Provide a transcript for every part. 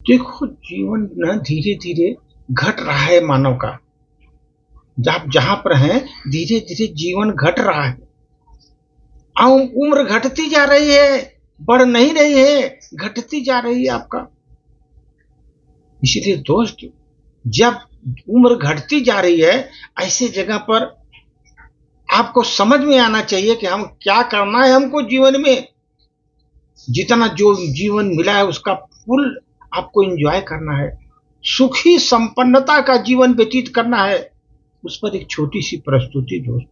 देखो, जीवन ना धीरे धीरे घट रहा है मानव का। आप जहां पर हैं, धीरे धीरे जीवन घट रहा है। उम्र घटती जा रही है, बढ़ नहीं रही है, घटती जा रही है आपका। इसलिए दोस्त, जब उम्र घटती जा रही है, ऐसे जगह पर आपको समझ में आना चाहिए कि हम क्या करना है। हमको जीवन में जितना जो जीवन मिला है उसका फुल आपको एंजॉय करना है, सुखी संपन्नता का जीवन व्यतीत करना है। उस पर एक छोटी सी प्रस्तुति दोस्त।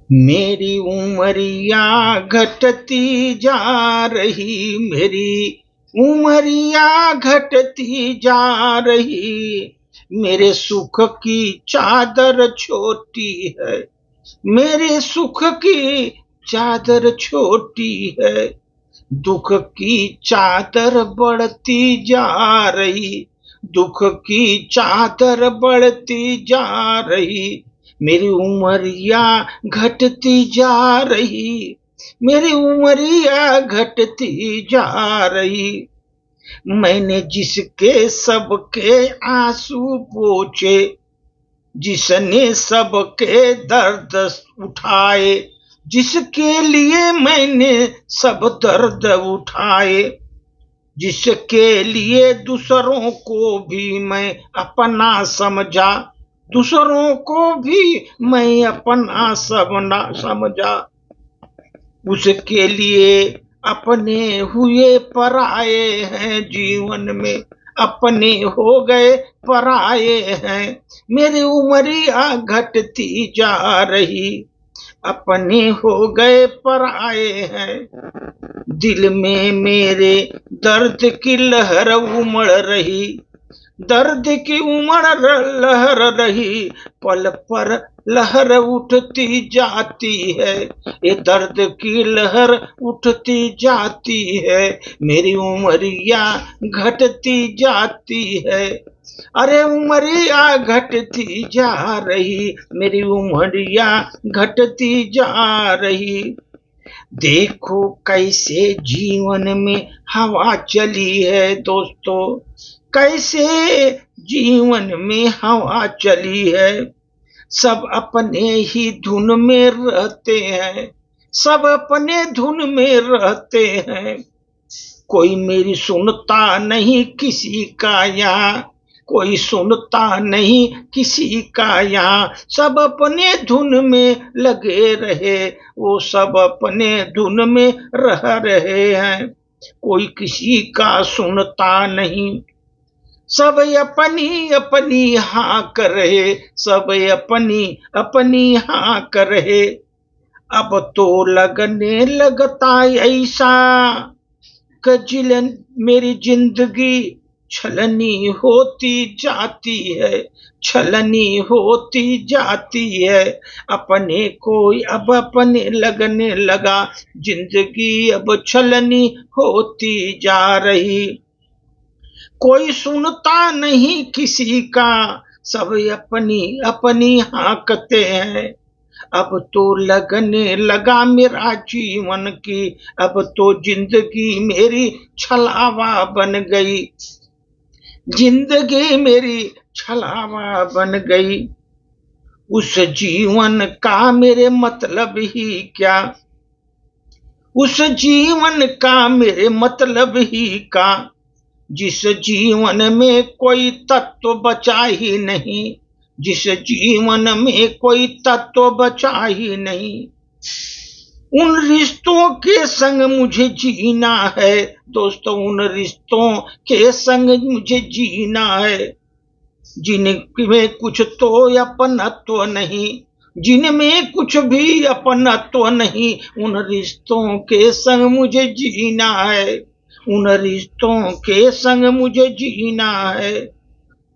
मेरी उमरिया घटती जा रही, मेरी उमरिया घटती जा रही, मेरे सुख की चादर छोटी है, मेरे सुख की चादर छोटी है, दुख की चादर बढ़ती जा रही, दुख की चादर बढ़ती जा रही, मेरी उमरिया घटती जा रही, मेरी उमरिया घटती जा रही। मैंने जिसके सबके आंसू पोंछे, जिसने सबके दर्द उठाए, जिसके लिए मैंने सब दर्द उठाए, जिसके लिए दूसरों को भी मैं अपना समझा, दूसरों को भी मैं अपना समझा, उसके लिए अपने हुए पराए हैं, जीवन में अपने हो गए पराए हैं। मेरी उमरिया घटती जा रही, अपने हो गए पराए हैं। दिल में मेरे दर्द की लहर उमड़ रही, दर्द की लहर रही, पल पर लहर उठती जाती है, ये दर्द की लहर उठती जाती है, मेरी उमरिया घटती जाती है। अरे उमरिया घटती जा रही, मेरी उमरिया घटती जा रही। देखो कैसे जीवन में हवा चली है दोस्तों, कैसे जीवन में हवा चली है। सब अपने ही धुन में रहते हैं, सब अपने धुन में रहते हैं। कोई मेरी सुनता नहीं किसी का यहाँ, कोई सुनता नहीं किसी का यहाँ, सब अपने धुन में लगे रहे, वो सब अपने धुन में रह रहे हैं। कोई किसी का सुनता नहीं, सब अपनी अपनी हाँक रहे, सब अपनी अपनी हाँक रहे। अब तो लगने लगता ऐसा कि मेरी जिंदगी छलनी होती जाती है, छलनी होती जाती है। अपने कोई अब अपने लगने लगा, जिंदगी अब छलनी होती जा रही। कोई सुनता नहीं किसी का, सब अपनी अपनी हाँकते हैं। अब तो लगने लगा मेरा जीवन की, अब तो जिंदगी मेरी छलावा बन गई, जिंदगी मेरी छलावा बन गई। उस जीवन का मेरे मतलब ही क्या, उस जीवन का मेरे मतलब ही का, जिस जीवन में कोई तत्व बचा ही नहीं, जिस जीवन में कोई तत्व बचा ही नहीं। उन रिश्तों के संग मुझे जीना है दोस्तों, उन रिश्तों के संग मुझे जीना है, जिनमें कुछ तो अपनत्व नहीं, जिनमें कुछ भी अपनत्व नहीं। उन रिश्तों के संग मुझे जीना है, उन रिश्तों के संग मुझे जीना है,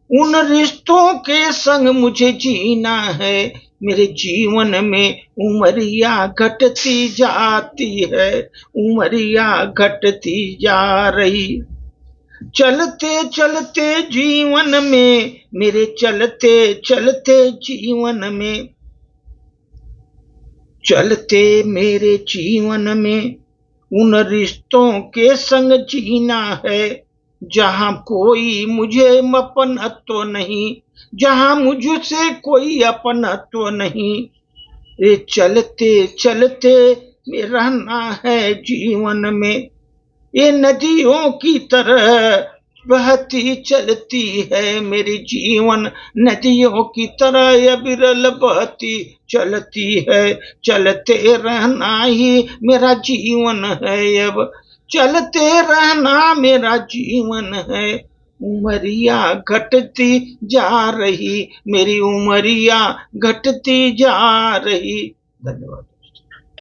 उन रिश्तों के संग मुझे जीना है। मेरे जीवन में उमरिया घटती जाती है, उमरिया घटती जा रही। चलते चलते जीवन में, मेरे चलते चलते जीवन में, चलते मेरे जीवन में उन रिश्तों के संग जीना है, जहाँ कोई मुझे अपनत्व नहीं, जहाँ मुझसे कोई अपनत्व नहीं, ये चलते चलते में रहना है जीवन में। ये नदियों की तरह बहती चलती है मेरी जीवन, नदियों की तरह अविरल बहती चलती है। चलते रहना ही मेरा जीवन है, अब चलते रहना मेरा जीवन है। उमरिया घटती जा रही, मेरी उमरिया घटती जा रही। धन्यवाद।